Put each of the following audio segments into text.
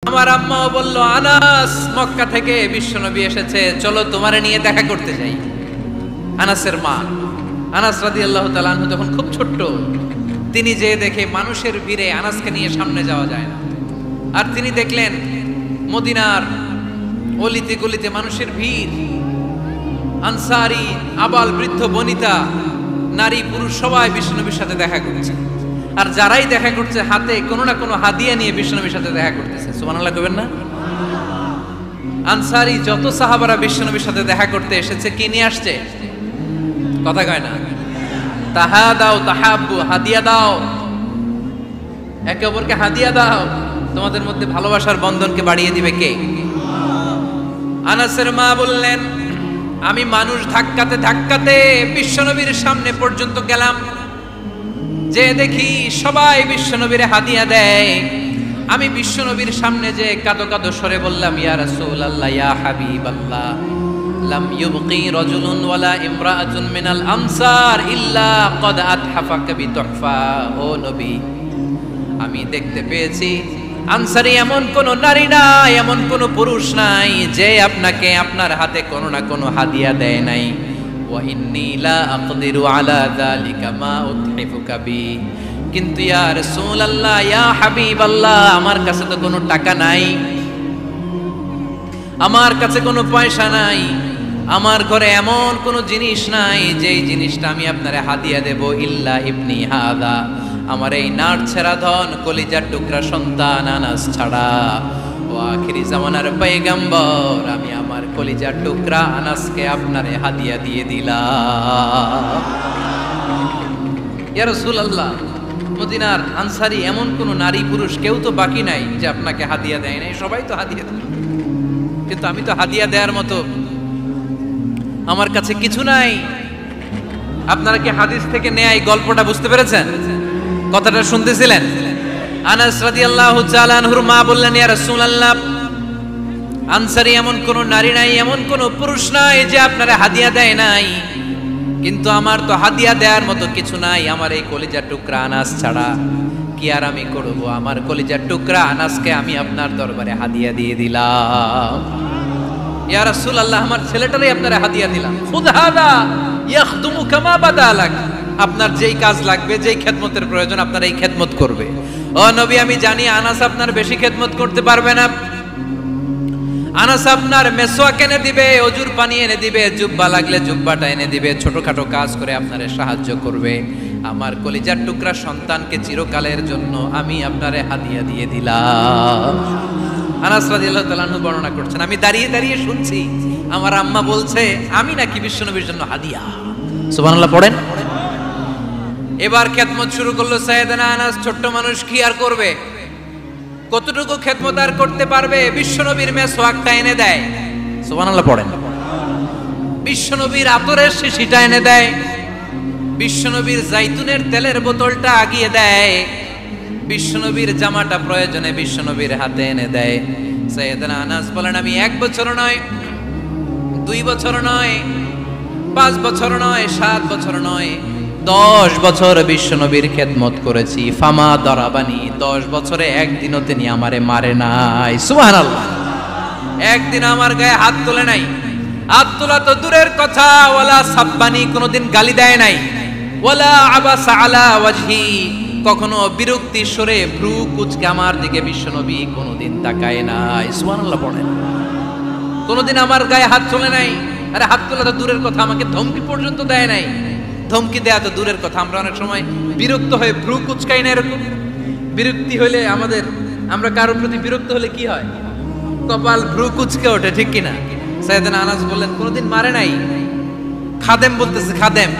আমার আম্মাও বলল, আনাস, মক্কা থেকে বিশ্বনবী এসেছে, চলো তোমারে নিয়ে দেখা করতে যাই। আনাসের মা, আনাস রাদিয়াল্লাহু তাআলা আনহু তখন খুব ছোট্ট। তিনি যে দেখে মানুষের ভিড়ে আনাসকে নিয়ে সামনে যাওয়া যায় না। আর তিনি দেখলেন মদিনার অলিতে গলিতে মানুষের ভিড়, আনসারি, আবাল বৃদ্ধ বনিতা, নারী পুরুষ সবাই বিশ্বনবীর সাথে দেখা করছে। আর যারাই দেখা করছে হাতে কোনো না কোনো হাদিয়া নিয়ে বিশ্বনবীর সাথে দেখা করতেছে। সুবহানাল্লাহ কইবেন না? আনসারি যত সাহাবারা বিশ্বনবীর সাথে দেখা করতে এসেছে, কি নিয়ে আসছে? কথা কয় না? তাহাদাও তাহাব্বু, হাদিয়া দাও, একে অপরকে হাদিয়া দাও। তোমাদের মধ্যে ভালোবাসার বন্ধনকে বাড়িয়ে দিবে কে? আনাসের মা বললেন, আমি মানুষ ধাক্কাতে ধাক্কাতে বিশ্বনবীর সামনে পর্যন্ত গেলাম, যে দেখি সবাই বিশ্বনবীরে হাদিয়া দেয়। আমি বিশ্বনবীর সামনে যে কাঁদো কাঁদো স্বরে বললাম, ইয়া রাসূলুল্লাহ, ইয়া হাবিবাল্লাহ, লাম ইউবকি রাজুলুন ওয়ালা ইমরাআতুন মিনাল আনসার ইল্লা ক্বাদ আতহাফাকা বিতুহফা। ও নবী, আমি দেখতে পেয়েছি আনসারী এমন কোন নারী নাই, এমন কোন পুরুষ নাই যে আপনাকে আপনার হাতে কোনো না কোনো হাদিয়া দেয় নাই। ওয়া ইন্নী লা আকদিরু আলা যালিকা মা উতহিফুকা বি। কিন্তু ইয়া রাসূলুল্লাহ, ইয়া হাবিবাল্লাহ, আমার কাছে তো কোনো টাকা নাই, আমার কাছে কোনো পয়সা নাই, আমার ঘরে এমন কোনো জিনিস নাই যেই জিনিসটা আমি আপনারে হাদিয়া দেব, ইল্লা ইবনি হাদা, আমার এই নাট ছেড়া ধন কলিজার টুকরা সন্তান আনাস ছাড়া। ও আখিরি জামানার পয়গম্বর, আমি আমার কলিজার টুকরা আনাসকে আপনারে হাদিয়া দিয়ে দিলাম। ইয়া রাসূলুল্লাহ, মদিনার আনসারী এমন কোন নারী পুরুষ কেউ তো বাকি নাই যে আপনাকে হাদিয়া দেয় নাই, সবাই তো হাদিয়া দেয়, কিন্তু আমি তো হাদিয়া দেওয়ার মতো আমার কাছে কিছু নাই। আপনারা কি হাদিস থেকে নেয়া এই গল্পটা বুঝতে পেরেছেন? কথাটা শুনতেছিলেন? আনাস রাদিয়াল্লাহু তাআলা আনহুর মা বললেন, ইয়া রাসূলুল্লাহ, আনসারী এমন কোন নারী নাই, এমন কোন পুরুষ নাই যে আপনারে হাদিয়া দেয় নাই, কিন্তু আমার তো হাদিয়া দেওয়ার মতো কিছু নাই আমার এই কলিজার টুকরা আনাস ছাড়া। কি আর আমি করব? আমার কলিজার টুকরা আনাসকে আমি আপনার দরবারে হাদিয়া দিয়ে দিলাম। ইয়া রাসূলুল্লাহ, আমার ছেলেটারই আপনারে হাদিয়া দিলাম। খুদ হাদা ইয়াখদুমু কামা বাদালাক, আপনার যেই কাজ লাগবে, যেই খেদমতের প্রয়োজন, আপনার এই খেদমত করবে। ও নবী, আমি জানি আনাস আপনার বেশি খেদমত করতে পারবে না। আনাস আপনার মেসওয়াক এনে দিবে, অজুর পানি এনে দিবে, জুব্বা লাগলে জুব্বাটা এনে দিবে, ছোটখাটো কাজ করে আপনারে সাহায্য করবে। আমার কলিজার টুকরা সন্তানকে চিরকালের জন্য আমি আপনারে হাদিয়া দিয়ে দিলাম। আনাস রাদিয়াল্লাহু তাআলা আনহু বর্ণনা করছেন, আমি দাঁড়িয়ে দাঁড়িয়ে শুনছি আমার আম্মা বলছে আমি নাকি বিশ্বনবীর জন্য হাদিয়া। সুবহানাল্লাহ পড়েন। এবার খেদমত শুরু করলো সাইয়েদনা আনাস। ছোট্ট মানুষ কি আর করবে, কতটুকু খেদমত আর করতে পারবে? বিশ্বনবীর মেসওয়াকটা এনে দেয়। সুবহানাল্লাহ পড়েন। বিশ্বনবীর আতরের শিশিটা এনে দেয়, বিশ্বনবীর জাইতুনের তেলের বোতলটা আগিয়ে দেয়, বিশ্বনবীর জামাটা প্রয়োজনে বিশ্বনবীর হাতে এনে দেয়। সাইয়েদনা আনাস বলেন, আমি 1 বছর নয়, 2 বছর নয়, 5 বছর নয়, 7 বছর নয়, 10 বছর বিশ্বনবীর খেদমত করেছি। ফামা দরাবানি, 10 বছরে একদিনও তিনি আমারে মারে নাই। সুবহানাল্লাহ। একদিন আমার গায়ে হাত তোলে নাই, হাত তোলা তো দূরের কথা, ওয়ালা সাব্বানি, কোনোদিন গালি দেয় নাই, ওয়ালা আবাসা আলা ওয়াজহি, কখনো বিরক্তি সরে ভ্রু কুচকে আমার দিকে বিশ্বনবী কোনোদিন তাকায় নাই। সুবহানাল্লাহ পড়েন। কোনোদিন আমার গায়ে হাত তোলে নাই। আরে হাত তোলা তো দূরের কথা, আমাকে ধমকি পর্যন্ত দেয় নাই। ধমকি দেয়া তো দূরের কথা, আমরা অনেক সময় বিরক্ত হয়ে ভ্রু কুচকাই না। এরকম বিরক্তি হলে আমরা কারোর প্রতি বিরক্ত হলে কি হয়? কপাল ভ্রু কুচকে ওঠে, ঠিক কিনা? সাইয়েদনা আনাস বললেন, কোনোদিন মারে নাই। খাদেম বলতেছে, খাদেম,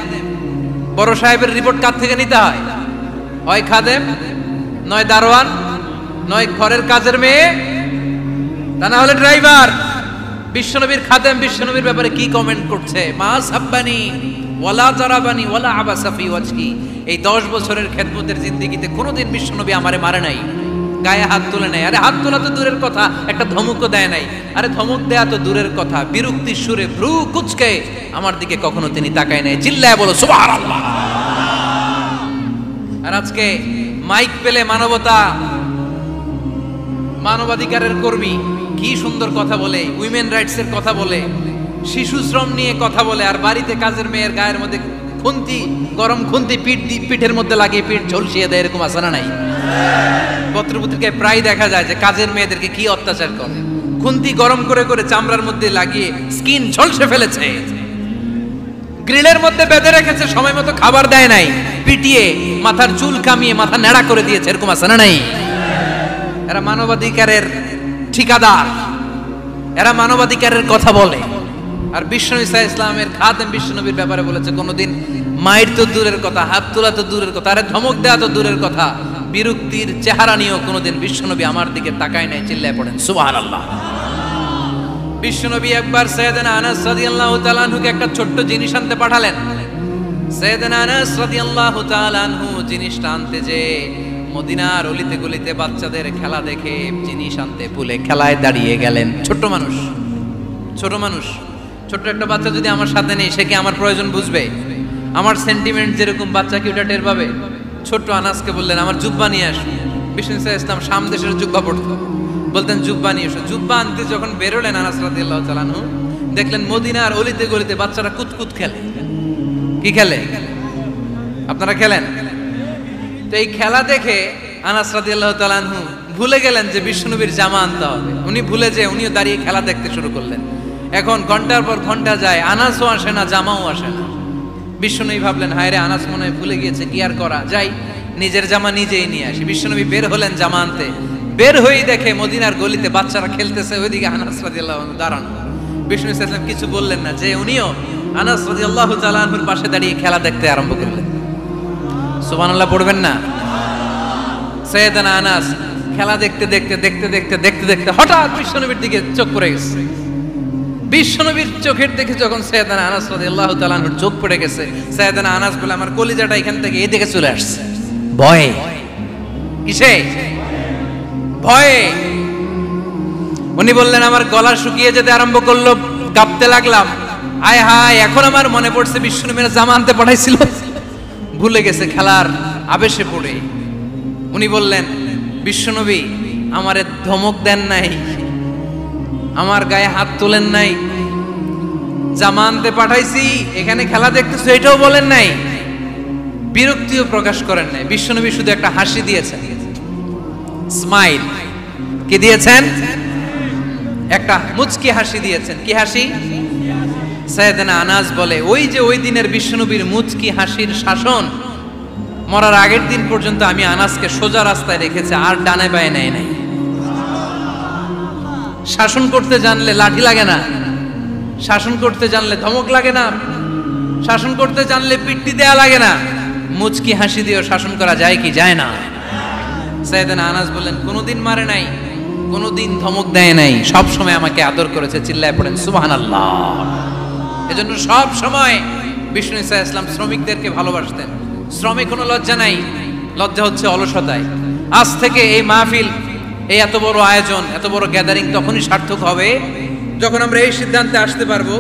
বড় সাহেবের রিপোর্ট কার থেকে নিতে হয়? হয় খাদেম, নয় দারোয়ান, নয় ঘরের কাজের মেয়ে, তা না হলে ড্রাইভার। বিশ্বনবীর খাদেম বিশ্বনবীর ব্যাপারে কি কমেন্ট করছে? মা সাব্বানি ওয়ালা জারাবানি ওয়ালা আবাসা ফি ওয়াজহি। এই 10 বছরের খেদমতের জিন্দেগিতে কোনোদিন বিশ্বনবী আমারে মারে নাই, গায়ে হাত তুলে নাই। আরে হাত তোলা তো দূরের কথা, একটা ধমকও দেয় নাই। আরে ধমক দেয়া তো দূরের কথা, বিরক্তির সুরে ভ্রু কুচকে আমার দিকে কখনো তিনি তাকায় নাই। চিল্লায় বলো সুবহানাল্লাহ। আর আজকে মাইক পেলে মানবতা মানবাধিকারের কর্মী, কি সুন্দর কথা বলে, উইমেন রাইটস এর কথা বলে, শিশু শ্রম নিয়ে কথা বলে, আর বাড়িতে কাজের মেয়ের গায়ের মধ্যে খুন্তি, গরম খুন্তি পিঠের মধ্যে লাগিয়ে পিঠ ঝলসিয়ে দেয়, এরকম আছে না নাই? পত্রপত্রিকায় প্রায় দেখা যায় যে কাজের মেয়েদেরকে কি অত্যাচার করে, খুন্তি গরম করে করে চামড়ার মধ্যে লাগিয়ে স্কিন ঝলসে ফেলেছে, গ্রিলের মধ্যে বেঁধে রেখেছে, সময় মতো খাবার দেয় নাই, পিটিয়ে মাথার চুল কামিয়ে মাথা নেড়া করে দিয়েছে, এরকম আছে না নাই? এরা মানবাধিকারের ঠিকাদার, এরা মানবাধিকারের কথা বলে। আর বিশ্বনবী সাল্লাল্লাহু আলাইহি ইসলামের খাদেম বিশ্বনবীর ব্যাপারে বলেছে, কোনোদিন মায়ের তো দূরের কথা, হাত তোলা তো দূরের কথা, আরে ধমক দেওয়া তো দূরের কথা, বিরক্তির চেহারা নিয়েও কোনোদিন বিশ্বনবী আমার দিকে তাকায় নাই। চিল্লায় পড়েন সুবহানাল্লাহ। বিশ্বনবী একবার সাইয়েদনা আনাস রাদিয়াল্লাহু তাআলা আনহুকে একটা ছোট্ট জিনিস আনতে পাঠালেন। সাইয়েদনা আনাস রাদিয়াল্লাহু তাআলা আনহু জিনিসটা আনতে যে মদিনার অলিতে গলিতে বাচ্চাদের খেলা দেখে জিনিস আনতে ভুলে খেলায় দাঁড়িয়ে গেলেন। ছোট মানুষ, ছোট্ট একটা বাচ্চা যদি আমার সাথে নেই, সে কি আমার প্রয়োজন বুঝবে? আমার সেন্টিমেন্ট যেরকম বাচ্চা কি ওটা টের পাবে? ছোট্ট আনাসকে বললেন, আমার জুব্বা নিয়ে আসো। বিষ্ণু ইসলাম শাম দেশের জুব্বা পড়তো, বলতেন জুব্বা নিয়ে এসো। জুব্বা আনতে যখন বেরোলেন আনাস রাদিয়াল্লাহু তাআলা আনহু, দেখলেন মদিনার অলিতে গলিতে বাচ্চারা কুতকুত খেলে। কি খেলে? আপনারা খেলেন? তো এই খেলা দেখে আনাস রাদিয়াল্লাহু তাআলা আনহু ভুলে গেলেন যে বিশ্বনবীর জামা আনতে হবে। উনি ভুলে যে উনিও দাঁড়িয়ে খেলা দেখতে শুরু করলেন। এখন ঘন্টার পর ঘন্টা যায়, আনাসও আসে না, জামাও আসে না। বিশ্বনবী ভাবলেন, হায় রে, আনাস মনে হয় ভুলে গিয়েছে, কি আর করা, যাই নিজের জামা নিজেই নিয়ে আসি। বিশ্বনবী বের হলেন জামা আনতে, বের হয়েই দেখে মদিনার গলিতে বাচ্চারা খেলতেছে, ওইদিকে আনাস রাদিয়াল্লাহু আনহু দাঁড়ানো। বিষ্ণু ইসলাম কিছু বললেন না, যে উনিও আনাস রাদিয়াল্লাহু তাআলা আনহুর পাশে দাঁড়িয়ে খেলা দেখতে আরম্ভ করলেন। সুবহানাল্লাহ পড়বেন না? সাইয়েদনা আনাস খেলা দেখতে দেখতে হঠাৎ বিশ্বনবীর দিকে চোখ পড়ে গেছে। বিশ্বনবীর চোখের দিকে যখন সাইয়েদনা আনাস রাদিয়াল্লাহু তাআলা আনহুর চোখ পড়ে গেছে, সাইয়েদনা আনাস বলে, আমার কলিজাটা এখান থেকে এই দিকে চলে আসছে। ভয়ে। কিসে? ভয়ে। উনি বললেন, আমার গলা শুকিয়ে যেতে আরম্ভ করলো, কাঁপতে লাগলাম। আয় হায়, এখন আমার মনে পড়ছে বিশ্বনবীর জামা আনতে পাঠাইছিল, ভুলে গেছে খেলার আবেশে পড়ে। উনি বললেন, বিশ্বনবী আমারে ধমক দেন নাই, আমার গায়ে হাত তোলেন নাই, জামা আনতে পাঠাইছি, এখানে খেলা দেখতেছো এটাও বলেন নাই, বিরক্তিও প্রকাশ করেন নাই। বিশ্বনবী শুধু একটা হাসি দিয়েছেন, স্মাইল। কি দিয়েছেন? একটা মুচকি হাসি দিয়েছেন। কি হাসি? সাইয়েদনা আনাস বলে, ওই যে ওই দিনের বিশ্বনবীর মুচকি হাসির শাসন মরার আগের দিন পর্যন্ত আমি আনাসকে সোজা রাস্তায় রেখেছি, আর ডানে বায়ে নেয় নাই। শাসন করতে জানলে লাঠি লাগে না, শাসন করতে জানলে ধমক লাগে না, শাসন করতে জানলে পিট্টি দেয়া লাগে না, মুচকি হাসি দিয়েও শাসন করা যায় কি যায় না? সাইয়েদনা আনাস বললেন, কোনোদিন মারে নাই, কোনোদিন ধমক দেয় নাই, সব সময় আমাকে আদর করেছে। চিল্লায় পড়েন সুবহানাল্লাহ। এজন্য সব সময় বিষ্ণু ইসলাম শ্রমিকদেরকে ভালোবাসতেন। শ্রমে কোনো লজ্জা নাই, লজ্জা হচ্ছে অলসতায়। আজ থেকে এই মাহফিল, এই এত বড় আয়োজন, এত বড় গ্যাদারিং তখনই সার্থক হবে যখন আমরা এই সিদ্ধান্তে আসতে পারবো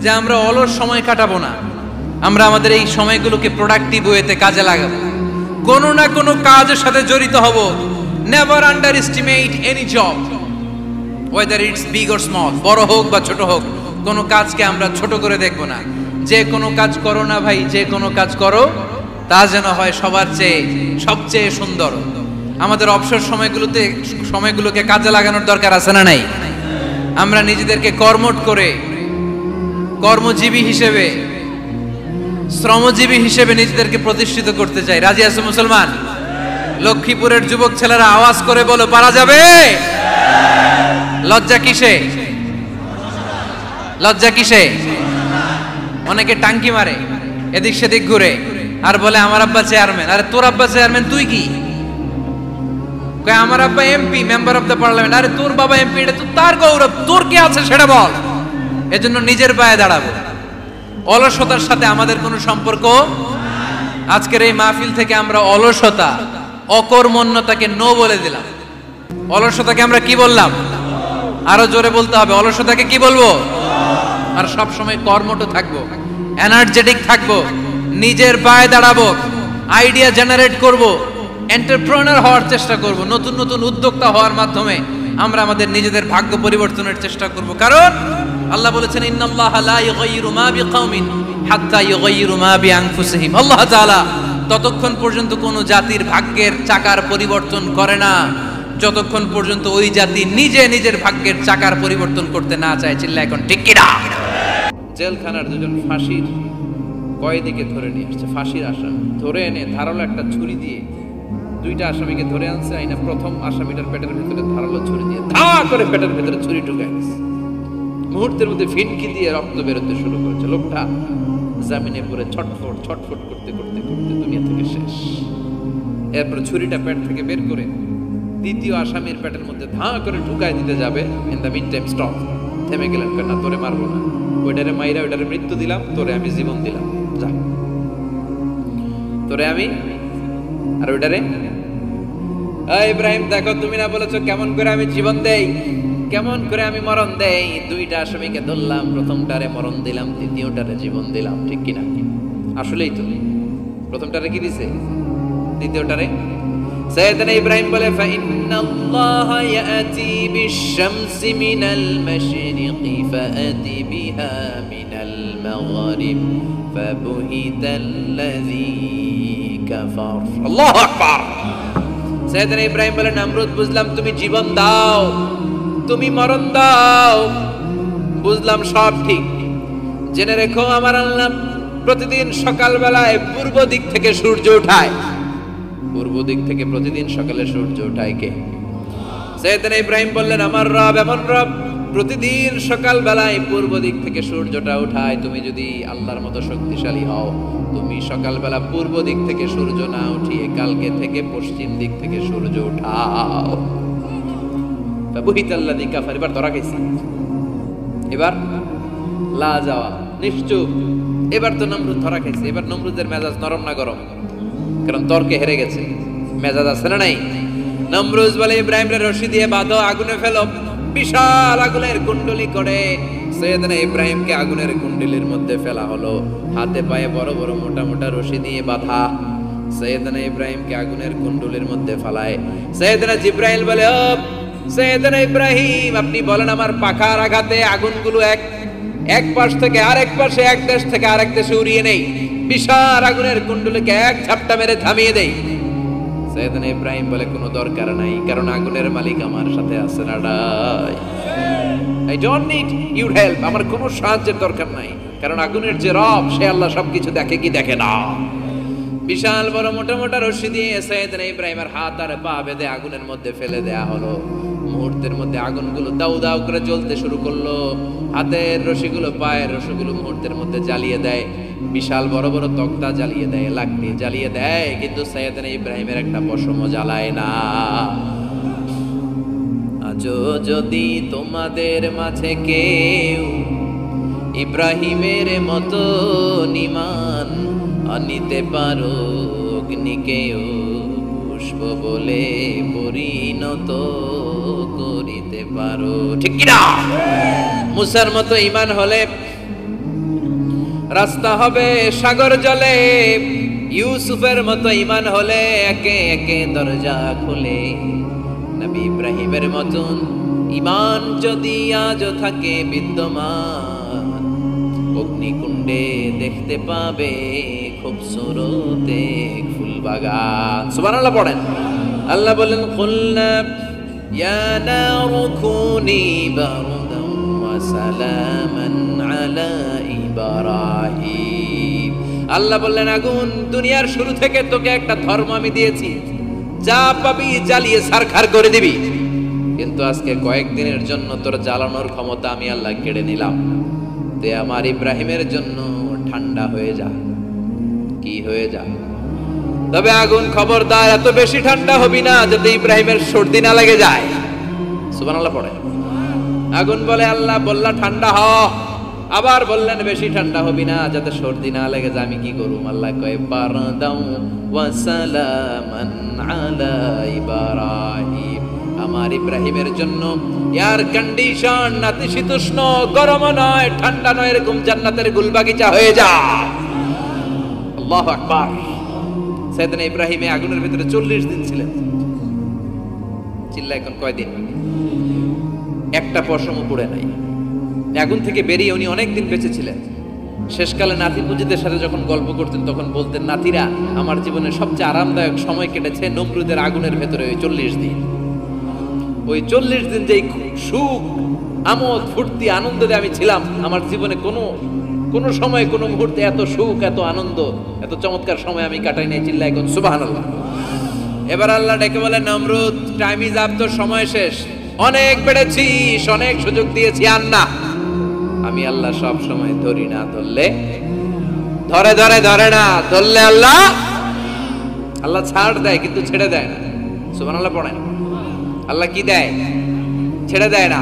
যে আমরা অলস সময় কাটাবো না, আমরা আমাদের এই সময়গুলোকে প্রোডাক্টিভ ওয়েতে কাজে লাগাবো, কোনো না কোনো কাজের সাথে জড়িত হব। Never under estimate any job, whether it's big or small, বড় হোক বা ছোট হোক, কোনো কাজকে আমরা ছোট করে দেখবো না। যে কোনো কাজ করো না ভাই, যে কোনো কাজ করো তা যেন হয় সবার চেয়ে সবচেয়ে সুন্দর। আমাদের অবসর সময়গুলোকে কাজে লাগানোর দরকার আছে না নাই? আমরা নিজেদেরকে কর্মঠ করে, কর্মজীবী হিসেবে, শ্রমজীবী হিসেবে নিজেদেরকে প্রতিষ্ঠিত করতে চাই। রাজি আছে মুসলমান? লক্ষ্মীপুরের যুবক ছেলেরা আওয়াজ করে বলো, পারা যাবে? লজ্জা কিসে? লজ্জা কিসে? অনেকে টাঙ্কি মারে, এদিক সেদিক ঘুরে, আর বলে আমার আব্বা চেয়ারম্যান। আরে তোর আব্বা চেয়ারম্যান, তুই কি? আমার আব্বা MP, member of the parliament. আরে তোর বাবা এমপি, এটা তো তার গৌরব, তোর কি আছে সেটা বল। এজন্য নিজের পায়ে দাঁড়াবো। অলসতার সাথে আমাদের কোনো সম্পর্ক। আজকের এই মাহফিল থেকে আমরা অলসতা, অকর্মণ্যতাকে নো বলে দিলাম। অলসতাকে আমরা কি বললাম? আরো জোরে বলতে হবে, অলসতাকে কি বলবো? আর সব সময় কর্মঠ থাকবো, এনার্জেটিক থাকবো, নিজের পায়ে দাঁড়াবো, আইডিয়া জেনারেট করব, এন্টারপ্রেনার হওয়ার চেষ্টা করব, নতুন নতুন উদ্যোক্তা হওয়ার মাধ্যমে আমরা আমাদের নিজেদের ভাগ্য পরিবর্তনের চেষ্টা করব। কারণ আল্লাহ বলেছেন ইন্নাল্লাহা লা ইউগাইয়িরু মা বিকাউমিন হাত্তা ইউগাইয়িরু মা বিআনফুসিহিম। আল্লাহ তাআলা ততক্ষণ পর্যন্ত কোন জাতির ভাগ্যের চাকার পরিবর্তন করে না যতক্ষণ পর্যন্ত ওই জাতি নিজে নিজের ভাগ্যের চাকার পরিবর্তন করতে না চায়। চিল্লা এখন ঠিক কিনা? জেলখানার দুজন ফাঁসির কয়েদিকে ধরে নিয়ে আসছে, ফাঁসির আসামি ধরে এনে ধারালো একটা ছুরি দিয়ে দুইটা আসামিকে ধরে আনছে। আইনা প্রথম আসামিটার পেটের ভিতরে ধারালো ছুরি দিয়ে ধা করে পেটের ভিতরে ছুরি ঢুকে গেছে। মুহূর্তের মধ্যে ফিনকি দিয়ে রক্ত বেরোতে শুরু করেছে। লোকটা জামিনে পড়ে ছটফট ছটফট করতে করতে করতে দুনিয়া থেকে শেষ। এরপর ছুরিটা পেট থেকে বের করে দ্বিতীয় আসামির পেটের মধ্যে ধা করে ঢুকায় দিতে যাবে। In the meantime stop, থেমে গেলেন, না তোরে মারবো না, ওইটারে মাইরা ওইটারে মৃত্যু দিলাম, তোরে আমি জীবন দিলাম, যা তোরে আমি আর ওইটারে ইব্রাহিম দেখো তুমি না বলেছো কেমন করে আমি জীবন দেই, কেমন করে আমি মরণ দেই। দুইটা আসামিকে ধরলাম, প্রথমটারে মরণ দিলাম, দ্বিতীয়টারে জীবন দিলাম, ঠিক কিনা? আসলেই তো প্রথমটারে কি দিছে, দ্বিতীয়টারে। সাইয়েদনা ইব্রাহিম বলে ফাইন্নাল্লাহা ইয়াতি বিশ-শামসি মিনাল মাশরিকি ফাআতি বিহা মিনাল মাগরিব ফাবুহিতাল্লাযী কাফার। আল্লাহু আকবার। সাইয়েদনা ইব্রাহিম বলে নমরুদ বুঝলাম তুমি জীবন দাও, তুমি মরণ দাও, বুঝলাম সব ঠিক। জেনে রেখো আমার আল্লাহ প্রতিদিন সকালবেলায় পূর্ব দিক থেকে সূর্য ওঠায়। পূর্ব দিক থেকে প্রতিদিন সকালে সূর্য ওঠায় কে? সাইয়েদনা ইব্রাহিম বললেন আমার রব এমন রব প্রতিদিন সকালবেলায় পূর্ব দিক থেকে সূর্যটা ওঠায়। তুমি যদি আল্লাহর মতো শক্তিশালী হও, তুমি সকালবেলা পূর্ব দিক থেকে সূর্য না উঠিয়ে কালকে থেকে পশ্চিম দিক থেকে সূর্য উঠাও। ফাবুহিতাল্লাযী কাফার। এবার ধরা খাইছি, এবার লা যাওয়া নিশ্চুপ। এবার তো নমরুদ ধরা খাইছে। এবার নমরুদের মেজাজ নরম না গরম? কারণ তর্কে হেরে গেছে, মেজাজ আছে না নাই? নমরুদ বলে ইব্রাহিমরে রশি দিয়ে বাঁধো, আগুনে ফেলো। বিশাল আগুনের কুণ্ডলি করে সাইয়েদনা ইব্রাহিমকে আগুনের কুণ্ডলির মধ্যে ফেলা হলো। হাতে পায়ে বড় বড় মোটা মোটা রশি দিয়ে বাঁধা। সাইয়েদনা ইব্রাহিমকে আগুনের কুণ্ডলির মধ্যে ফেলায়। সাইয়েদনা জিব্রাইল বলে ও সাইয়েদনা ইব্রাহিম আপনি বলেন আমার পাখার আঘাতে আগুনগুলো এক পাশ থেকে আরেক পাশে, এক দেশ থেকে আরেক দেশে উড়িয়ে নেই, বিশাল আগুনের কুণ্ডলিকে এক ঝাপটা মেরে থামিয়ে দেই। সাইয়েদনা ইব্রাহিম বলে কোনো দরকার নাই, কারণ আগুনের মালিক আমার সাথে আছে না। I don't need your help, আমার কোনো সাহায্যের দরকার নাই, কারণ আগুনের যে রব সে আল্লাহ সবকিছু দেখে কি দেখে না। বিশাল বড় মোটা মোটা রশি দিয়ে সাইয়েদনা ইব্রাহিমের হাত আর পা বেঁধে আগুনের মধ্যে ফেলে দেয়া হলো। মুহূর্তের মধ্যে আগুনগুলো দাউ দাউ করে জ্বলতে শুরু করলো। হাতের রশিগুলো পায়ের রশিগুলো মুহূর্তের মধ্যে জ্বালিয়ে দেয়। বিশাল বড় বড় তক্তা জ্বালিয়ে দেয়, লাকড়ি জ্বালিয়ে দেয়, কিন্তু সাইয়েদনা ইব্রাহিমের একটা পশমও জ্বালায় না। আজও যদি তোমাদের মাঝে কেউ ইব্রাহিমের মতো ঈমান আনিতে পারো, অগ্নিকেও পুষ্প বলে পরিণত করিতে পারো, ঠিক কিনা? মুসার মতো ঈমান হলে রাস্তা হবে সাগর জলে। ইউসুফের মতো ঈমান হলে একে একে দরজা খুলে। নবী ইব্রাহিমের মতন ঈমান যদি আজও থাকে বিদ্যমান, অগ্নিকুণ্ডে দেখতে পাবে খুবসুরত এক ফুলবাগান। সুবহানাল্লাহ পড়েন। আল্লাহ বলেন কুলনা ইয়া নারু কুনি বারদান ওয়া সালামান আলা ইব্রাহিম। আল্লাহ বললেন আগুন দুনিয়ার শুরু থেকে তোকে একটা ধর্ম আমি দিয়েছি, যা পাবি জ্বালিয়ে ছারখার করে দিবি, কিন্তু আজকে কয়েকদিনের জন্য তোর জ্বালানোর ক্ষমতা আমি আল্লাহ কেড়ে নিলাম। তে আমার ইব্রাহিমের জন্য ঠান্ডা হয়ে যা। কি হয়ে যা? তবে আগুন খবরদার এত বেশি ঠান্ডা হবি না যাতে ইব্রাহিমের সর্দি না লেগে যায়। সুবহানাল্লাহ পড়ে। আগুন বলে আল্লাহ বললা ঠান্ডা হ, আবার বললেন বেশি ঠান্ডা হবি না যাতে সর্দি না লেগে যায়। আমি কি করুম? আল্লাহ কয় বারদাউ ওয়া সালামান আলা ইব্রাহিম। আমার ইব্রাহিমের জন্য এয়ার কন্ডিশন, নাতিশীতোষ্ণ, গরম নয় ঠান্ডা নয়, এরকম জান্নাতের গুলবাগিচা হয়ে যা। আল্লাহু আকবার। সাইয়েদনা ইব্রাহিম আগুনের ভিতরে 40 দিন ছিলেন। চিল্লা এখন কয়দিন? একটা পশম পড়ে নাই। আগুন থেকে বেরিয়ে উনি অনেকদিন বেঁচে ছিলেন। শেষকালে নাতি পুজিদের সাথে যখন গল্প করতেন তখন বলতেন, নাতিরা, আমার জীবনের সবচেয়ে আরামদায়ক সময় কেটেছে নমরুদের আগুনের ভেতরে ওই 40 দিন। ওই 40 দিন যেই সুখ, আমোদ, ফুর্তি, আনন্দে আমি ছিলাম, আমার জীবনে কোনো সময়, কোনো মুহূর্তে এত সুখ, এত আনন্দ, এত চমৎকার সময় আমি কাটাই নাই। চিল্লাই কোন সুবহানাল্লাহ। এবার আল্লাহ ডেকে বলে, নমরুদ, টাইম ইজ আপ, তোর সময় শেষ। অনেক বেড়েছিস, অনেক সুযোগ দিয়েছি, আর না। আমি আল্লাহ সব সময় ধরি না, ধরলে ধরে না, ধরলে আল্লাহ ছাড় দেয়, কিন্তু ছেড়ে দেয় না। সুবহানাল্লাহ পড়েন। আল্লাহ কি দেয়? ছেড়ে দেয় না।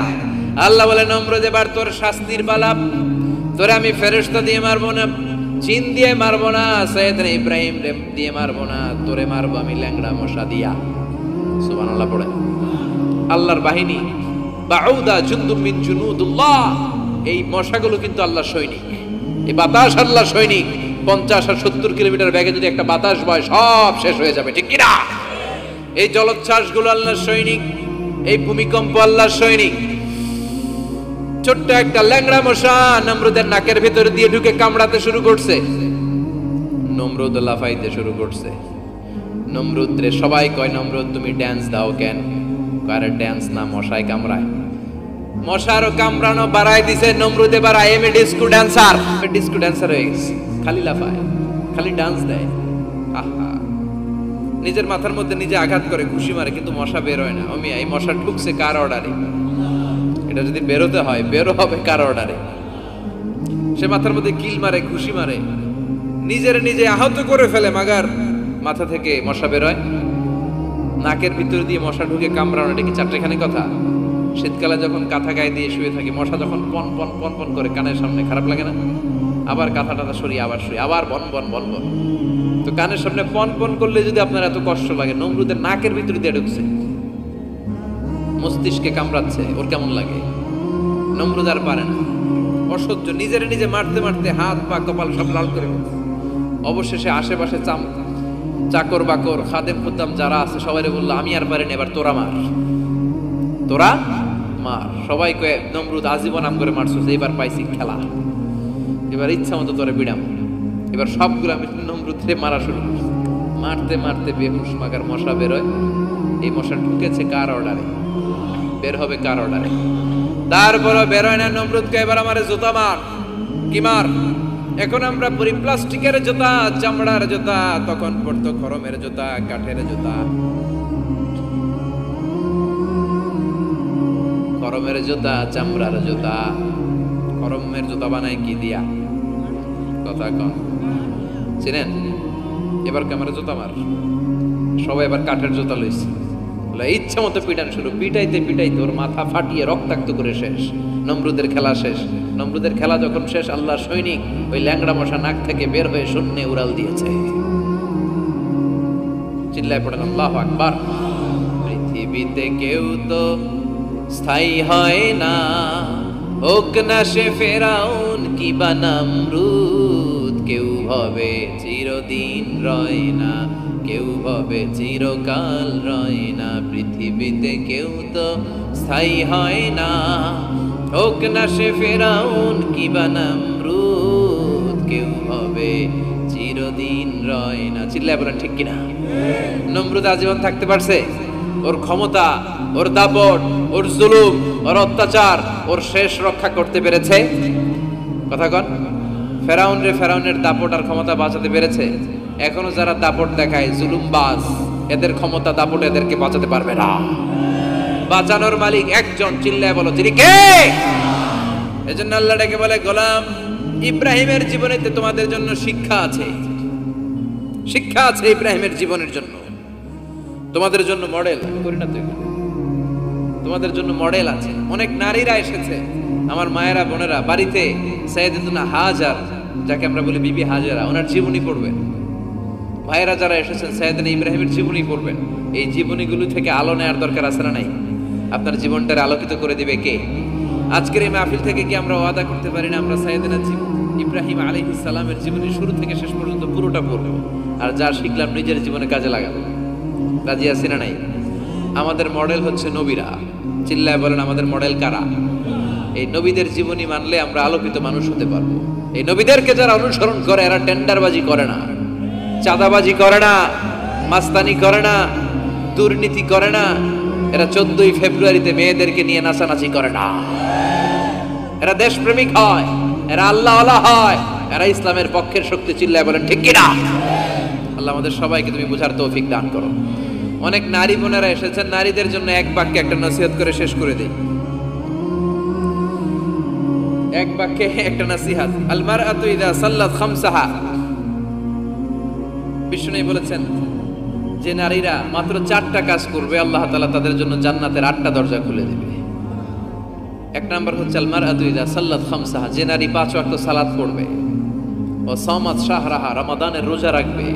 আল্লাহ বলে, নমরুদ, এবার তোর শাস্তির পালা। তোরে আমি ফেরেশতা দিয়ে মারবো না, জিন দিয়ে মারবো না, সাইয়েদনা ইব্রাহিম দিয়ে মারবো না, তোরে মারবো আমি ল্যাংড়া মশা দিয়া। সুবহানাল্লাহ পড়েন। আল্লাহর বাহিনী, বাউদা জুনদুম মিন জুনুদুল্লাহ, এই মশাগুলো কিন্তু আল্লাহর সৈনিক। এই বাতাস আল্লাহর সৈনিক। 50 আর 70 কিলোমিটার বেগে যদি একটা বাতাস বয়, সব শেষ হয়ে যাবে, ঠিক কিনা? এই জলোচ্ছ্বাসগুলো আল্লাহর সৈনিক, এই ভূমিকম্প আল্লাহর সৈনিক। ছোট্ট একটা ল্যাংড়া মশা নমরুদের নাকের ভিতরে দিয়ে ঢুকে কামড়াতে শুরু করছে। নমরুদ লাফাইতে শুরু করছে। নমরুদ রে সবাই কয়, নমরুদ তুমি ড্যান্স দাও কেন? কারে ড্যান্স না, মশায় কামড়ায়। মশারও কামড়ানো বাড়াই দিছে। নমরুদ এবার I M A disco dancer, disco dancer হয়ে গেছে। খালি লাফায়, খালি ডান্স দেয়। আহা, নিজের মাথার মধ্যে নিজে আঘাত করে, খুশি মারে, কিন্তু মশা বের হয় না। অমিয়া, এই মশা ঢুকছে কার অর্ডারে? এটা যদি বেরোতে হয়, বেরো হবে কার অর্ডারে? সে মাথার মধ্যে কিল মারে, খুশি মারে, নিজে আহত করে ফেলে, মাগার মাথা থেকে মশা বের হয়। নাকের ভিতর দিয়ে মশা ঢুকে কামড়ানো, এটা কি চারটেখানি কথা? শীতকালে যখন কাঁথা গায়ে দিয়ে শুয়ে থাকি, মশা যখন পন পন পন পন করে কানের সামনে, খারাপ লাগে না? আবার কাঁথা টাথা সরিয়ে আবার শুয়ে, আবার বন বন বন বন। তো কানের সামনে পন পন করলে যদি আপনার এত কষ্ট লাগে, নমরুদের নাকের ভিতর দিয়ে ঢুকছে, মস্তিষ্কে কামড়াচ্ছে, ওর কেমন লাগে? নমরুদ আর পারে না, অসহ্য। নিজে মারতে মারতে হাত পা কপাল সব লাল করে অবশেষে আশেপাশে চাকর বাকর, খাদেম খুদ্দাম যারা আছে সবাই বললো, আমি আর পারিনি, এবার তোরা মার, তোরা মার। সবাই কয়ে, নমরুদ আজীবন আম করে মারছো, এবার পাইছি খেলা, এবার ইচ্ছা মতো তোরে বিড়াম। এবার সবগুলো আমি নমরুদে মারা শুরু করছি। মারতে মারতে বেহুশ মাগার মশা বেরোয়। এই মশা ঢুকেছে কার অর্ডারে? বের হবে কার অর্ডারে? তারপরও বেরোয় না। নমরুদকে এবার আমারে জুতা মার। কি মার? এখন আমরা পরি প্লাস্টিকের জুতা, চামড়ার জুতা, তখন পড়তো খরমের জুতা, কাঠের জুতা। খরমের জুতা, চামড়ার জুতা। খরমের জুতা বানায় কি দিয়া? কথা কন, চিনেন? এবার ক্যামেরা জুতা মার। সবাই এবার কাঠের জুতা লইছে, ইচ্ছা মতো পিটান শুরু। পিটাইতে পিটাইতে ওর মাথা ফাটিয়ে রক্তাক্ত করে শেষ। নমরুদের খেলা শেষ। নমরুদের খেলা যখন শেষ, আল্লাহর সৈনিক ওই ল্যাংড়া মশা নাক থেকে বের হয়ে শূন্যে উড়াল দিয়েছে। চিল্লায় পড়েন আল্লাহু আকবার। পৃথিবীতে কেউ তো স্থায়ী হয় না, হোক না সে ফেরাউন কিবা নমরুদ। কেউ ভাবে চিরদিন রয় না, কেউ ভাবে চিরকাল রয় না। পৃথিবীতে কেউ তো স্থায়ী হয় না, হোক না সে ফেরাউন কিবা নমরুদ। কেউ ভাবে চিরদিন রয় না। চিল্লায় বলেন ঠিক কিনা? নমরুদ আজীবন থাকতে পারছে? ওর ক্ষমতা, ওর দাপট, ওর জুলুম, ওর অত্যাচার, ওর শেষ রক্ষা করতে পেরেছে? কথা কন। ফেরাউনের দাপট আর ক্ষমতা বাঁচাতে পেরেছে? এখনো যারা দাপট দেখায়, জুলুমবাজ, এদের ক্ষমতা দাপট এদেরকে বাঁচাতে পারবে না। বাঁচানোর মালিক একজন। চিল্লায় বলো, তিনি কে? এজন্য আল্লাহ ডেকে বলে, গোলাম ইব্রাহিমের জীবনেতে তোমাদের জন্য শিক্ষা আছে। শিক্ষা আছে ইব্রাহিমের জীবনের জন্য, তোমাদের জন্য মডেল। আমি করি না তো, তোমাদের জন্য মডেল আছে। অনেক নারীরা এসেছে, আমার মায়েরা বোনেরা, বাড়িতে সাইয়েদাতুনা হাজার, যাকে আমরা বলি বিবি হাজারা, ওনার জীবনী পড়বেন। ভাইয়েরা যারা এসেছেন, সাইয়েদনা ইব্রাহিমের জীবনী পড়বেন। এই জীবনীগুলো থেকে আলো নেওয়ার দরকার আছে না নাই? আপনার জীবনটারে আলোকিত করে দিবে কে? আজকের এই মাহফিল থেকে কি আমরা ওয়াদা করতে পারি না আমরা সাইয়েদনা ইব্রাহিম আলাইহিস সালামের জীবনী শুরু থেকে শেষ পর্যন্ত পুরোটা পড়ব, আর যা শিখলাম নিজের জীবনে কাজে লাগাবো? রাজি আছি না নাই? আমাদের মডেল হচ্ছে নবীরা। চিল্লায় বলেন আমাদের মডেল কারা? এই নবীদের জীবনী মানলে আমরা আলোকিত মানুষ হতে পারবো। এই নবীদেরকে যারা অনুসরণ করে এরা টেন্ডারবাজি করে না, চাঁদাবাজি করে না, মাস্তানি করে না, দুর্নীতি করে না, এরা 14ই ফেব্রুয়ারিতে মেয়েদেরকে নিয়ে নাচানাচি করে না, এরা দেশপ্রেমিক হয়, এরা আল্লাহওয়ালা হয়, এরা ইসলামের পক্ষের শক্তি। চিল্লায় বলেন ঠিক কিনা? আল্লাহ আমাদের সবাইকে তুমি বুঝার তৌফিক দান করো। অনেক নারী বোনেরা এসেছেন, নারীদের জন্য এক বাক্যে একটা নসিহত করে শেষ করে দেই। এক বাক্যে একটা নসিহত। আল মারআতু ইযা সাল্লাত খামসাহা, বিষ্ণু বলেছেন যে নারীরা মাত্র 4টা কাজ করবে আল্লাহ তাআলা তাদের জন্য জান্নাতের 8টা দরজা খুলে দেবে। এক নাম্বার হচ্ছে আল মারআতু ইযা সাল্লাত খামসাহা, যে নারী 5 ওয়াক্ত সালাত পড়বে, ও সামাত শাহরাহা, রমাদানের রোজা রাখবে,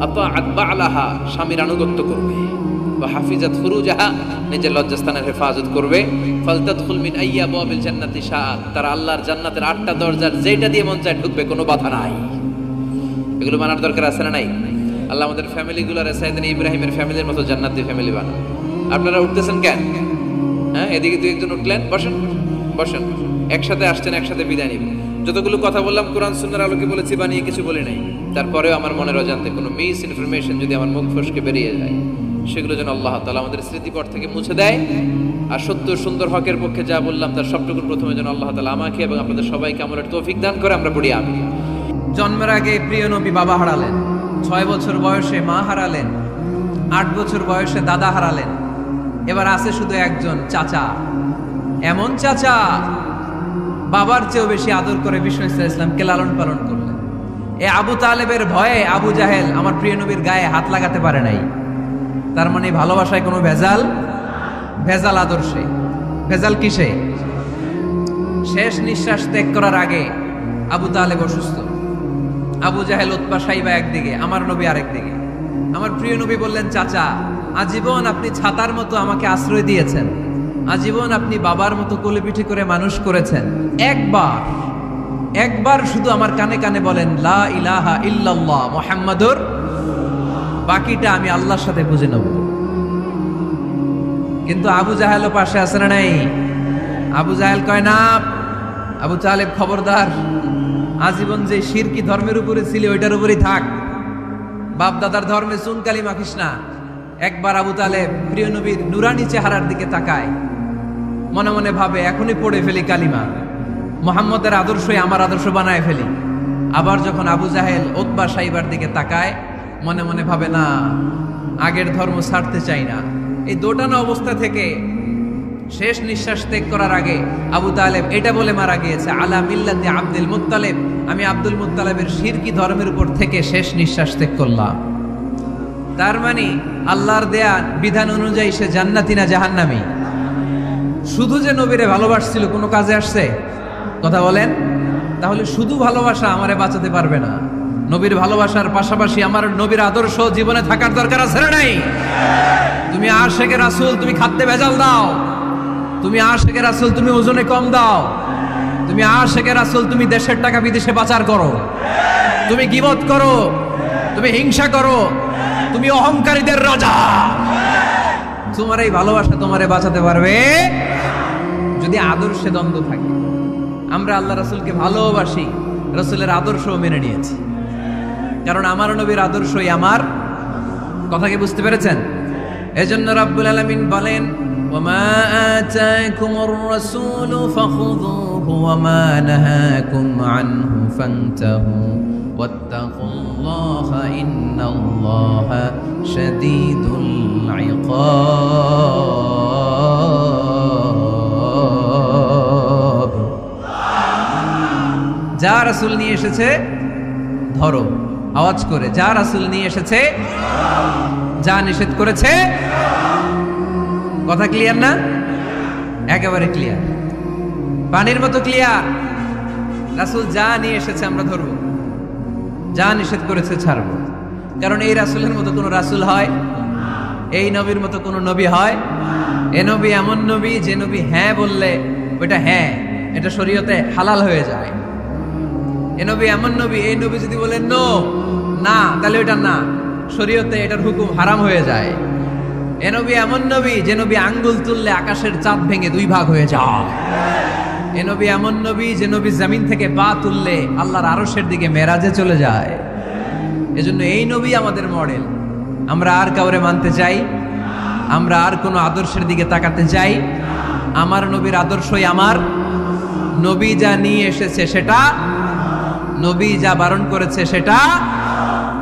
আতাআত বা'লাহা, স্বামীর আনুগত্য করবে, ওয়া হাফিজাত ফুরুজাহা, নিজের লজ্জাস্থানের হেফাজত করবে, ফালতাদখুল মিন আইয়াবিল জান্নাতি শাআত, তারা আল্লাহর জান্নাতের 8টা দরজার যেটা দিয়ে মন চায় ঢুকবে, কোনো বাধা নাই। এগুলো মানার দরকার আছে না নাই? আল্লাহ আমাদের ফ্যামিলিগুলোর সাইয়েদনা ইব্রাহিমের ফ্যামিলির মতো জান্নাতি ফ্যামিলি বানান। আপনারা উঠতেছেন কেন? হ্যাঁ, এদিকে দুই একজন উঠলেন, বসেন বসেন, একসাথে আসছেন, একসাথে বিদায় নিব। যতগুলো কথা বললাম কোরআন সুন্নাহর আলোকে বলেছি, বানিয়ে কিছু বলি নাই। তারপরেও আমার মনের অজান্তে কোনো মিস ইনফরমেশন যদি আমার মুখ ফসকে বেরিয়ে যায়, সেগুলো যেন আল্লাহ তাআলা আমাদের স্মৃতিপট থেকে মুছে দেয়। আর সত্য সুন্দর হকের পক্ষে যা বললাম তার সবটুকু প্রথমে যেন আল্লাহ তাআলা আমাকে এবং আপনাদের সবাইকে আমলের তৌফিক দান করে। আমরা পড়ি আমিন। জন্মের আগে প্রিয় নবী বাবা হারালেন, 6 বছর বয়সে মা হারালেন, 8 বছর বয়সে দাদা হারালেন, এবার আছে শুধু একজন চাচা। এমন চাচা বাবার চেয়েও বেশি আদর করে বিষ্ণু ইসলামকে লালন পালন করলেন। এ আবু তালেবের ভয়ে আবু জাহেল আমার প্রিয় নবীর গায়ে হাত লাগাতে পারে নাই। তার মানে ভালোবাসায় কোনো ভেজাল? ভেজাল আদর্শে। ভেজাল কিসে? শেষ নিঃশ্বাস ত্যাগ করার আগে আবু তালেব অসুস্থ, আবু জাহেল উতবা সাইবা একদিকে, আমার নবী আরেকদিকে। আমার প্রিয় নবী বললেন, চাচা আজীবন আপনি ছাতার মতো আমাকে আশ্রয় দিয়েছেন, আজীবন আপনি বাবার মতো কোলে পিঠে করে মানুষ করেছেন, একবার শুধু আমার কানে কানে বলেন লা ইলাহা ইল্লাল্লাহ মুহাম্মাদুর, বাকিটা আমি আল্লাহর সাথে বুঝে নেব। কিন্তু আবু জাহেলও পাশে আছে না নাই? আবু জাহেল কয় না, আবু তালেব খবরদার, আজীবন যে শিরকি ধর্মের উপরে ছিলি ওইটার উপরেই থাক, বাপ দাদার ধর্মে চুনকালি মাখিস না। একবার আবু তালেব প্রিয় নবীর নুরানি চেহারার দিকে তাকায়, মনে মনে ভাবে এখনই পড়ে ফেলি কালিমা, মুহাম্মদের আদর্শই আমার আদর্শ বানায় ফেলি। আবার যখন আবু জাহেল উতবা সাইবার দিকে তাকায়, মনে মনে ভাবে না, আগের ধর্ম ছাড়তে চাই না। এই দোটানা অবস্থা থেকে শেষ নিঃশ্বাস ত্যাগ করার আগে আবু তালেব এটা বলে মারা গিয়েছে, আলা মিল্লাতি আব্দুল মুত্তালিব, আমি আব্দুল মুত্তালিবের শিরকি ধর্মের উপর থেকে শেষ নিঃশ্বাস ত্যাগ করলাম। তার মানে আল্লাহর দেয়া বিধান অনুযায়ী সে জান্নাতি না জাহান্নামী? শুধু যে নবীরে ভালোবাসছিল কোনো কাজে আসছে? কথা বলেন। তাহলে শুধু ভালোবাসা আমারে বাঁচাতে পারবে না। নবীর ভালোবাসার পাশাপাশি আমার নবীর আদর্শ জীবনে থাকার দরকার আছে না নাই? তুমি আশেকে রাসূল, তুমি খাদ্যে ভেজাল দাও, তুমি আশেকে রাসূল, তুমি ওজনে কম দাও, তুমি আশেকে রাসূল, তুমি দেশের টাকা বিদেশে পাচার করো, তুমি গীবত করো, তুমি হিংসা করো, তুমি অহংকারীদের রাজা। তোমার এই ভালোবাসা তোমারে বাঁচাতে পারবে যদি আদর্শে দ্বন্দ্ব থাকে। আমরা আল্লাহ রাসূলকে ভালোবাসি, রাসূলের আদর্শও মেনে নিয়েছি, কারণ আমার নবীর আদর্শই আমার। কথা কি বুঝতে পেরেছেন? এজন্য রাব্বুল আলামিন বলেন, ওয়ামা আতাকুমুর রাসূলু ফাখুযুহু ওয়ামা নাহাকুম আনহু ফান্তাহু ওয়াত্তাকুল্লাহা ইন্নাল্লাহা শাদীদুল ইকাব। যা রাসূল নিয়ে এসেছে ধরো, আওয়াজ করে, যা রাসূল নিয়ে এসেছে, যা নিষেধ করেছে। কথা ক্লিয়ার না? একেবারে ক্লিয়ার, পানির মতো ক্লিয়ার। রাসূল যা নিয়ে এসেছে আমরা ধরব, যা নিষেধ করেছে ছাড়ব। কারণ এই রাসূলের মতো কোনো রাসূল হয়? এই নবীর মতো কোনো নবী হয়? এ নবী এমন নবী যে নবী হ্যাঁ বললে ওইটা হ্যাঁ, এটা শরীয়তে হালাল হয়ে যায়। এ নবী এমন নবী, এই নবী যদি বলেন নো, না, তাহলে ওইটা না, শরীয়তে এটার হুকুম হারাম হয়ে যায়। এ এ নবী এমন নবী যে নবী আঙ্গুল তুললে আকাশের চাঁদ ভেঙে দুই ভাগ হয়ে যায়। এ নবী এমন নবী যে নবী জমিন থেকে পা তুললে আল্লাহর আরশের দিকে মেরাজে চলে যায়। এজন্য এই নবী আমাদের মডেল। আমরা আর কাউরে মানতে চাই? আমরা আর কোনো আদর্শের দিকে তাকাতে চাই? আমার নবীর আদর্শই আমার। নবী যা নিয়ে এসেছে সেটা, নবী যা বারণ করেছে সেটা।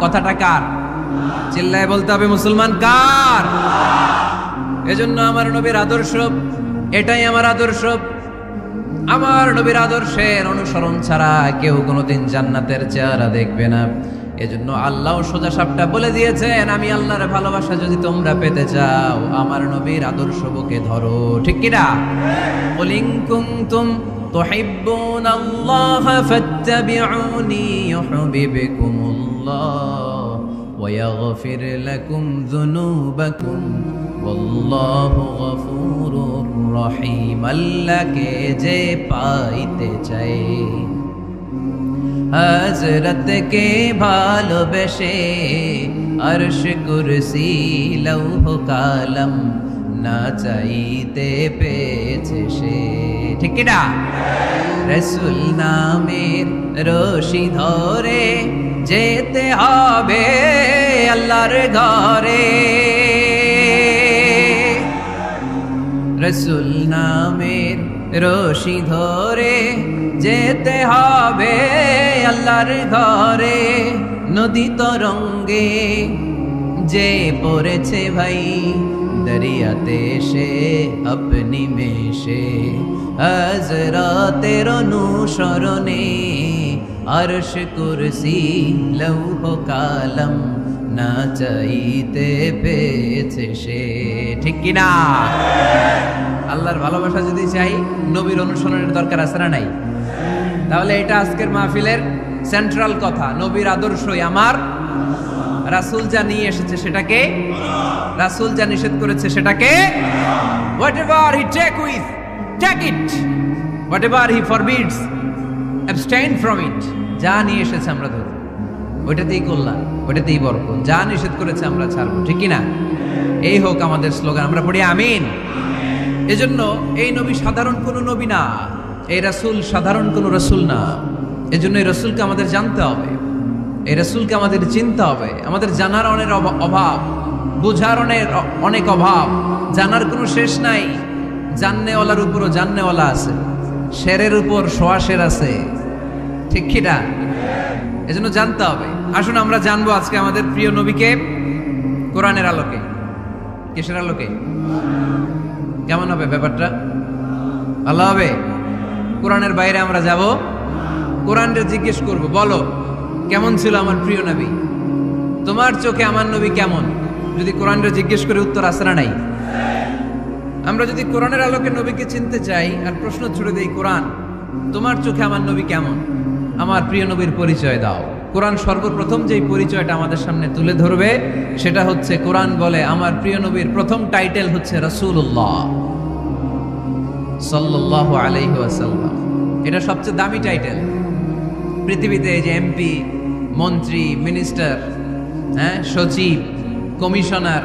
কথাটা কার? চিল্লায় বলতে হবে মুসলমান কার? এজন্য আমার নবীর আদর্শ, এটাই আমার আদর্শ। আমার নবীর আদর্শের অনুসরণ ছাড়া কেউ কোনোদিন জান্নাতের চেহারা দেখবে না। এজন্য আল্লাহ সোজা সাপটা বলে দিয়েছেন, আমি আল্লাহর ভালোবাসা যদি তোমরা পেতে চাও আমার নবীর আদর্শ বুকে ধরো। ঠিক কিনা? কুল ইন কুনতুম তুহিব্বুনাল্লাহা ফাত্তাবিউনি ইউহিব্বুকুমুল্লাহ ওয়া ইয়াগফির লাকুম যুনুবাকুম ওয়াল্লাহু গফুরুর রহিম। আল্লাহকে যে পাইতে চায়, হযরত কে ভালোবেসে, আরশ কুরসি লৌহ কালাম না চাইতে পেয়েছে সে। ঠিক কিনা? রাসূল নামের রশি ধরে যেতে হবে আল্লাহর ঘরে। রাসূল নামের রশি ধরে যেতে হবে আল্লাহর ঘরে। নদী তরঙ্গে যে পড়েছে ভাই দরিয়াতে সে আপনি মেশে, হযরতের অনুসরণে আরশ কুরসি লৌহ কালাম না চাইতে পেয়েছে সে। ঠিক কিনা? আল্লাহর ভালোবাসা যদি চাই নবীর অনুসরণের দরকার আছে না নাই? তাহলে এটা আজকের মাহফিলের সেন্ট্রাল কথা। নবীর আদর্শই আমার। রাসূল যা নিয়ে এসেছে সেটাকে, রাসূল যা নিষেধ করেছে সেটাকে, whatever he take it, whatever he forbids, abstain from it। যা নিয়ে এসেছে আমরা ধরব, ওইটাতেই কল্যাণ, ওইটাতেই বরকত। যা নিষেধ করেছে আমরা ছাড়বো। ঠিক কিনা? এই হোক আমাদের স্লোগান। আমরা পড়ি আমিন। এজন্য এই নবী সাধারণ কোনো নবী না, এই রাসূল সাধারণ কোনো রাসূল না। এজন্য এই রাসূলকে আমাদের জানতে হবে, এই রাসূলকে আমাদের চিনতে হবে। আমাদের জানার অনেক অভাব, বুঝার অনেক অভাব, জানার কোনো শেষ নাই। জাননেওয়ালার উপরও জাননেওয়ালা আছে, শেরের উপর সোয়া শের আছে। ঠিক কিনা? এজন্য জানতে হবে। আসুন আমরা জানবো আজকে আমাদের প্রিয় নবীকে কোরআনের আলোকে। কিসের আলোকে? কেমন হবে ব্যাপারটা? ভালো হবে? কোরআনের বাইরে আমরা যাব, কোরআনটা জিজ্ঞেস করব, বলো কেমন ছিল আমার প্রিয় নবী? তোমার চোখে আমার নবী কেমন? যদি কোরআনটা জিজ্ঞেস করে উত্তর আসে না নাই? আমরা যদি কোরআনের আলোকে নবীকে চিনতে চাই আর প্রশ্ন ছুড়ে দেই, কোরআন তোমার চোখে আমার নবী কেমন? আমার প্রিয় নবীর পরিচয় দাও। কোরআন সর্বপ্রথম যেই পরিচয়টা আমাদের সামনে তুলে ধরবে সেটা হচ্ছে, কোরআন বলে আমার প্রিয় নবীর প্রথম টাইটেল হচ্ছে রাসূলুল্লাহ সাল্লাল্লাহু আলাইহি ওয়াসাল্লাম। এটা সবচেয়ে দামি টাইটেল পৃথিবীতে। এই যে এমপি, মন্ত্রী, মিনিস্টার, সচিব, কমিশনার,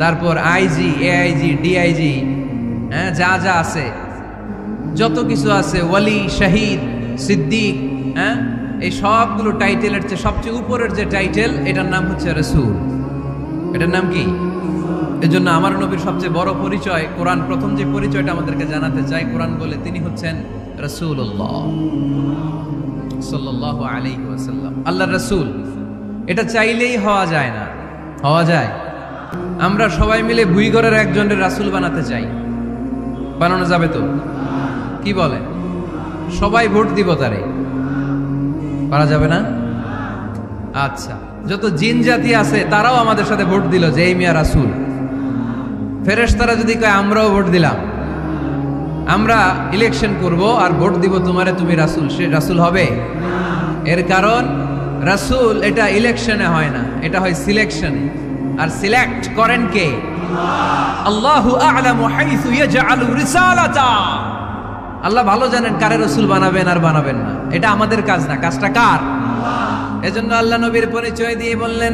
তারপর আইজি, এআইজি, ডিআইজি, যা যা আছে, যত কিছু আছে, ওয়ালি, শহীদ, সিদ্দিক, এই সবগুলো টাইটেলের চেয়ে সবচেয়ে উপরের যে টাইটেল, এটার নাম হচ্ছে রাসূল। এটার নাম কি? এজন্য আমার নবীর সবচেয়ে বড় পরিচয়, কোরআন প্রথম যে পরিচয়টা আমাদেরকে জানাতে চাই, কোরআন বলে তিনি হচ্ছেন রাসূলুল্লাহ সাল্লাল্লাহু আলাইহি ওয়াসাল্লাম, আল্লাহর রাসূল। এটা চাইলেই হওয়া যায় না। হওয়া যায়? আমরা সবাই মিলে ভুইগড়ের একজনের রাসূল বানাতে চাই, বানানো যাবে তো? কি বলে? সবাই ভোট দিব তারে, পারা যাবে না? আচ্ছা, যত জিন জাতি আছে তারাও আমাদের সাথে ভোট দিল যে এই মিয়া রাসূল। ফেরেশতারা যদি কয় আমরাও ভোট দিলাম, আমরা ইলেকশন করব আর ভোট দিব তোমারে, তুমি রাসূল, সে রাসূল হবে? এর কারণ রাসূল এটা ইলেকশনে হয় না, এটা হয় সিলেকশনে। আর সিলেক্ট করেন কে? আল্লাহু আ'লামু হাইসু ইয়াজআলু রিসালাতা। আল্লাহ ভালো জানেন কারে রাসূল বানাবেন আর বানাবেন না। এটা আমাদের কাজ না, কাজটা কার? এজন্য আল্লাহ নবীর পরিচয় দিয়ে বললেন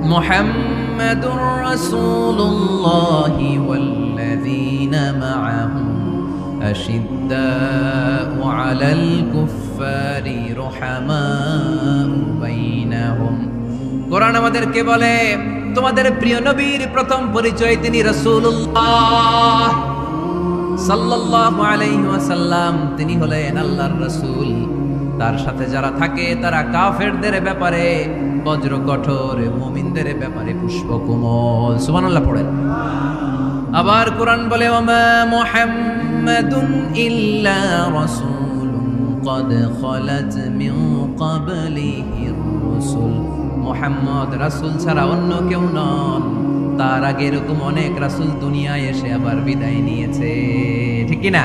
মুহাম্মাদুর রাসূলুল্লাহি ওয়াল্লাযীনা মা'আহু আশিদ্দাউ আলাল কুফফারি রুহামাউ বাইনাহুম। কোরআন আমাদেরকে বলে তোমাদের প্রিয় নবীর প্রথম পরিচয় তিনি রাসূলুল্লাহ সাল্লাল্লাহু আলাইহি ওয়াসাল্লাম। তিনি হলেন আল্লাহর রাসূল। তার সাথে যারা থাকে তারা কাফেরদের ব্যাপারে বজ্র কঠোর, মুমিনদের ব্যাপারে পুষ্পকোমল। সুবহানাল্লাহ পড়েন। আবার কোরআন বলে ওমা মুহাম্মাদুন ইল্লা রাসূলুন ক্বাদ খালাত মিন ক্বাবলিহির রাসূল। মুহাম্মদ রাসূল ছাড়া অন্য কেউ নন, তার আগে এরকম অনেক রাসূল দুনিয়ায় এসে আবার বিদায় নিয়েছে, ঠিক কি না?